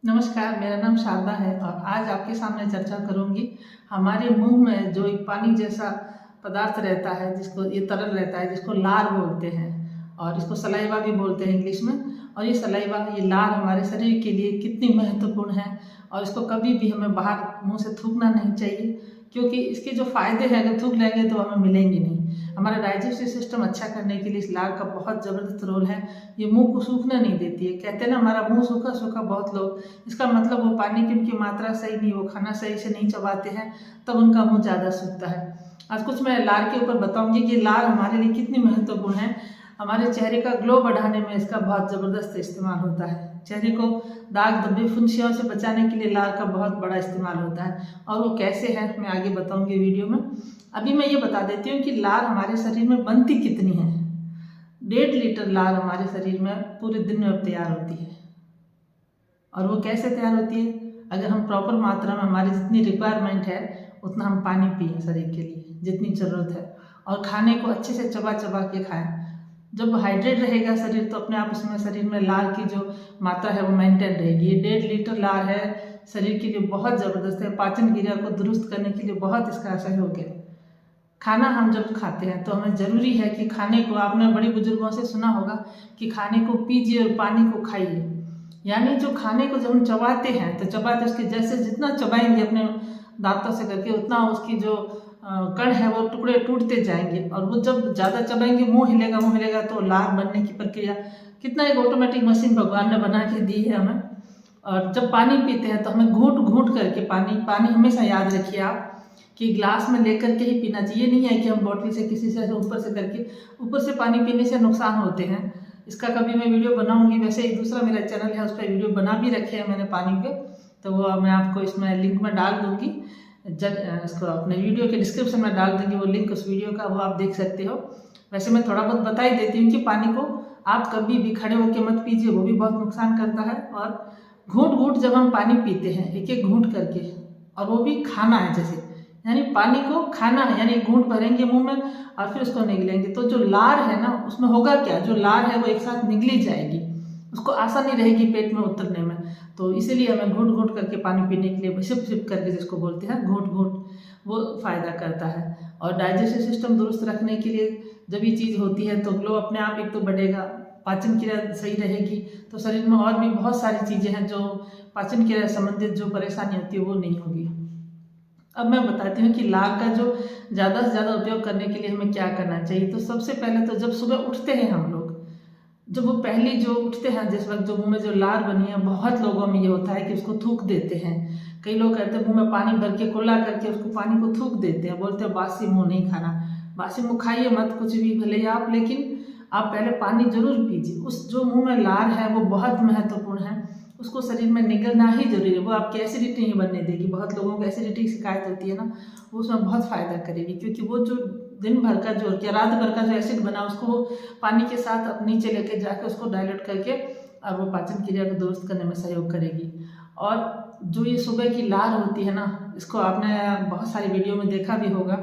नमस्कार, मेरा नाम शारदा है और आज आपके सामने चर्चा करूंगी हमारे मुंह में जो एक पानी जैसा पदार्थ रहता है, जिसको ये तरल रहता है, जिसको लार बोलते हैं और इसको सलाइवा भी बोलते हैं इंग्लिश में। और ये सलाइवा, ये लार हमारे शरीर के लिए कितनी महत्वपूर्ण है और इसको कभी भी हमें बाहर मुंह से थूकना नहीं चाहिए, क्योंकि इसके जो फायदे हैं अगर थूक लेंगे तो हमें मिलेंगे नहीं। हमारा डाइजेस्टिव सिस्टम अच्छा करने के लिए इस लार का बहुत ज़बरदस्त रोल है। ये मुंह को सूखना नहीं देती है। कहते हैं ना, हमारा मुंह सूखा सूखा, बहुत लोग, इसका मतलब वो पानी की उनकी मात्रा सही नहीं, वो खाना सही से नहीं चबाते हैं, तब उनका मुंह ज़्यादा सूखता है। आज कुछ मैं लार के ऊपर बताऊंगी कि लार हमारे लिए कितनी महत्वपूर्ण है। हमारे चेहरे का ग्लो बढ़ाने में इसका बहुत ज़बरदस्त इस्तेमाल होता है। चेहरे को दाग धब्बे फुंसियों से बचाने के लिए लार का बहुत बड़ा इस्तेमाल होता है, और वो कैसे है मैं आगे बताऊंगी वीडियो में। अभी मैं ये बता देती हूँ कि लार हमारे शरीर में बनती कितनी है। 1.5 लीटर लार हमारे शरीर में पूरे दिन में तैयार होती है। और वो कैसे तैयार होती है? अगर हम प्रॉपर मात्रा में, हमारी जितनी रिक्वायरमेंट है उतना हम पानी पिए शरीर के लिए जितनी ज़रूरत है, और खाने को अच्छे से चबा चबा के खाएं। जब हाइड्रेट रहेगा शरीर तो अपने आप उसमें शरीर में लार की जो मात्रा है वो मेंटेन रहेगी। ये 1.5 लीटर लार है, शरीर के लिए बहुत ज़बरदस्त है। पाचन क्रिया को दुरुस्त करने के लिए बहुत इसका सहयोग है। खाना हम जब खाते हैं तो हमें ज़रूरी है कि खाने को, आपने बड़े बुजुर्गों से सुना होगा कि खाने को पीजिए और पानी को खाइए। यानी जो खाने को जब हम चबाते हैं तो चबाते उसके जैसे जितना चबाएंगे अपने दांतों से करके, उतना उसकी जो कण है वो टुकड़े टूटते जाएंगे। और वो जब ज़्यादा चबाएंगे मुंह हिलेगा तो लार बनने की प्रक्रिया, कितना एक ऑटोमेटिक मशीन भगवान ने बना के दी है हमें। और जब पानी पीते हैं तो हमें घूंट घूंट करके पानी हमेशा याद रखिए आप कि ग्लास में लेकर के ही पीना चाहिए। नहीं है कि हम बोतल से किसी से ऊपर से पानी पीने से नुकसान होते हैं। इसका कभी मैं वीडियो बनाऊंगी। वैसे ही दूसरा मेरा चैनल है, उस पर वीडियो बना भी रखे हैं मैंने पानी पे, तो वो मैं आपको इसमें लिंक में डाल दूंगी। इसको अपने वीडियो के डिस्क्रिप्शन में डाल दूंगी वो लिंक उस वीडियो का, वो आप देख सकते हो। वैसे मैं थोड़ा बहुत बता ही देती हूँ कि पानी को आप कभी भी खड़े होकर मत पीजिए, वो भी बहुत नुकसान करता है। और घूंट घूंट जब हम पानी पीते हैं, एक एक घूंट करके, और वो भी खाना है जैसे, यानी पानी को खाना है, यानी घूंट भरेंगे मुंह में और फिर उसको निगलेंगे। तो जो लार है ना, उसमें होगा क्या, जो लार है वो एक साथ निगली जाएगी, उसको आसानी रहेगी पेट में उतरने में। तो इसीलिए हमें घूंट घूंट करके पानी पीने के लिए, सिप सिप करके जिसको बोलते हैं घूंट घूंट, वो फ़ायदा करता है। और डाइजेस्टिव सिस्टम दुरुस्त रखने के लिए जब ये चीज़ होती है तो ग्लो अपने आप एक तो बढ़ेगा, पाचन क्रिया सही रहेगी, तो शरीर में और भी बहुत सारी चीज़ें हैं जो पाचन क्रिया संबंधित जो परेशानी होती है वो नहीं होगी। अब मैं बताती हूँ कि लार का जो ज़्यादा से ज़्यादा उपयोग करने के लिए हमें क्या करना चाहिए। तो सबसे पहले तो जब सुबह उठते हैं हम लोग, जब वो पहली जो उठते हैं जिस वक्त, जो मुंह में जो लार बनी है, बहुत लोगों में ये होता है कि उसको थूक देते हैं। कई लोग कहते हैं मुंह में पानी भर के कुल्ला करके उसको पानी को थूक देते हैं, बोलते हैं बासी मुंह नहीं खाना। बासी मुंह खाइए मत, कुछ भी भले आप, लेकिन आप पहले पानी जरूर पीजिए। उस जो मुंह में लार है वो बहुत महत्वपूर्ण है, उसको शरीर में निगलना ही जरूरी है। वो आपकी एसिडिटी नहीं बनने देगी। बहुत लोगों को एसिडिटी की शिकायत होती है ना, वो उसमें बहुत फ़ायदा करेगी, क्योंकि वो जो दिन भर का जो, या रात भर का जो एसिड बना, उसको वो पानी के साथ अब नीचे लेके जाके उसको डाइल्यूट करके और वो पाचन क्रिया को दुरुस्त करने में सहयोग करेगी। और जो ये सुबह की लार होती है ना, इसको आपने बहुत सारी वीडियो में देखा भी होगा,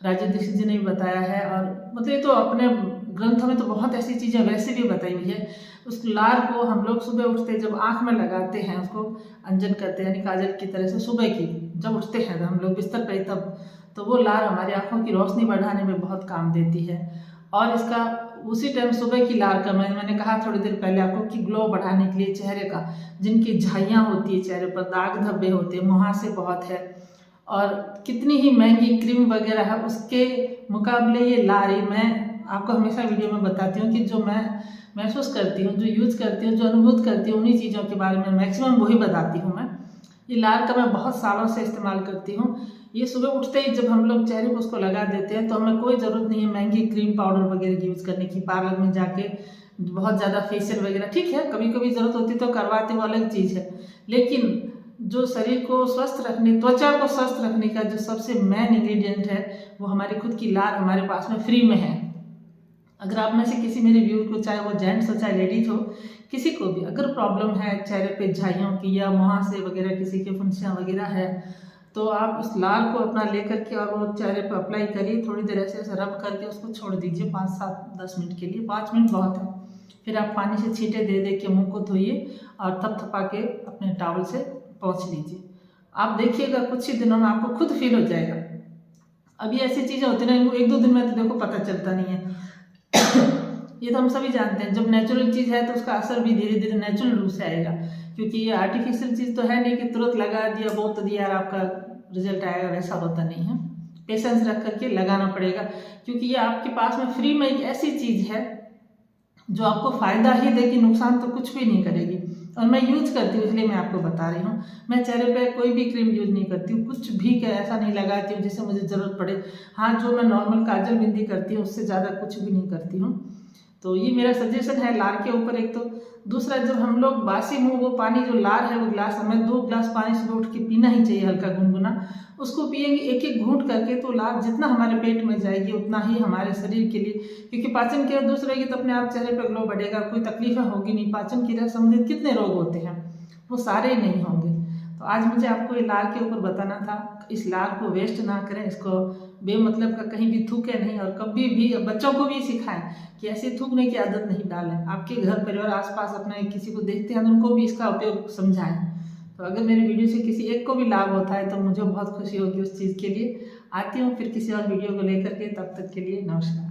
राजीव दीक्षित जी ने भी बताया है, और मतलब ये तो अपने ग्रंथों में तो बहुत ऐसी चीज़ें वैसे भी बताई हुई है। उस लार को हम लोग सुबह उठते जब आँख में लगाते हैं, उसको अंजन करते हैं, यानी काजल की तरह से सुबह की जब उठते हैं हम लोग बिस्तर पे, तब तो वो लार हमारी आँखों की रोशनी बढ़ाने में बहुत काम देती है। और इसका उसी टाइम सुबह की लार का मैंने कहा थोड़ी देर पहले आपको कि ग्लो बढ़ाने के लिए चेहरे का, जिनकी झाइयाँ होती है चेहरे पर, दाग धब्बे होते हैं, मुहासे बहुत है, और कितनी ही महंगी क्रीम वगैरह है, उसके मुकाबले ये लार, मैं आपको हमेशा वीडियो में बताती हूँ कि जो मैं महसूस करती हूँ, जो यूज़ करती हूँ, जो अनुभूत करती हूँ, उन्हीं चीज़ों के बारे में मैक्सिमम वही बताती हूँ मैं। ये लार का मैं बहुत सालों से इस्तेमाल करती हूँ। ये सुबह उठते ही जब हम लोग चेहरे को उसको लगा देते हैं तो हमें कोई ज़रूरत नहीं है महंगी क्रीम पाउडर वगैरह की यूज़ करने की, पार्लर में जाके बहुत ज़्यादा फेशियल वगैरह, ठीक है कभी कभी ज़रूरत होती तो करवाते, वो अलग चीज़ है। लेकिन जो शरीर को स्वस्थ रखने, त्वचा को स्वस्थ रखने का जो सबसे मेन इंग्रेडिएंट है, वो हमारी खुद की लार हमारे पास में फ्री में है। अगर आप में से किसी मेरे व्यूअर को, चाहे वो जेंट्स हो चाहे लेडीज हो, किसी को भी अगर प्रॉब्लम है चेहरे पे झाइयों की या मुहासे वगैरह, किसी के फुंसियाँ वगैरह है, तो आप उस लार को अपना लेकर के और वो चेहरे पे अप्लाई करिए। थोड़ी देर ऐसे रब करके उसको छोड़ दीजिए 5-7-10 मिनट के लिए, 5 मिनट बहुत है। फिर आप पानी से छींटे दे दे के मुँह को धोइए और थपथपा के अपने टॉवल से पोंछ लीजिए। आप देखिएगा कुछ ही दिनों में आपको खुद फील हो जाएगा। अभी ऐसी चीज़ें होती हैं ना, एक दो दिन में तो देखो पता चलता नहीं है। ये तो हम सभी जानते हैं, जब नेचुरल चीज़ है तो उसका असर भी धीरे धीरे नेचुरल रूप से आएगा, क्योंकि ये आर्टिफिशियल चीज़ तो है नहीं कि तुरंत लगा दिया बहुत दिया और आपका रिजल्ट आएगा, वैसा होता नहीं है। पेशेंस रख करके लगाना पड़ेगा, क्योंकि ये आपके पास में फ्री में एक ऐसी चीज़ है जो आपको फ़ायदा ही देगी, नुकसान तो कुछ भी नहीं करेगी। और मैं यूज करती हूँ इसलिए मैं आपको बता रही हूँ। मैं चेहरे पे कोई भी क्रीम यूज नहीं करती हूँ, कुछ भी ऐसा नहीं लगाती हूँ जिससे मुझे ज़रूरत पड़े। हाँ, जो मैं नॉर्मल काजल बिंदी करती हूँ उससे ज़्यादा कुछ भी नहीं करती हूँ। तो ये मेरा सजेशन है लार के ऊपर एक तो। दूसरा, जब हम लोग बासी मुंह वो पानी जो लार है वो ग्लास हमें 2 ग्लास पानी सुबह उठ के पीना ही चाहिए, हल्का गुनगुना। उसको पिएंगे एक एक घूंट करके तो लार जितना हमारे पेट में जाएगी उतना ही हमारे शरीर के लिए, क्योंकि पाचन क्रिया दुरुस्त रहेगी तो अपने आप चेहरे पर ग्लो बढ़ेगा, कोई तकलीफें होगी नहीं। पाचन क्रिया संबंधित कितने रोग होते हैं वो सारे नहीं होंगे। तो आज मुझे आपको ये लार के ऊपर बताना था। इस लार को वेस्ट ना करें, इसको बेमतलब का कहीं भी थूके नहीं, और कभी भी बच्चों को भी सिखाएं कि ऐसे थूकने की आदत नहीं डालें। आपके घर परिवार आसपास अपने किसी को देखते हैं तो उनको भी इसका उपयोग समझाएं। तो अगर मेरी वीडियो से किसी एक को भी लाभ होता है तो मुझे बहुत खुशी होगी उस चीज़ के लिए। आती हूँ फिर किसी और वीडियो को लेकर के, तब तक के लिए नमस्कार।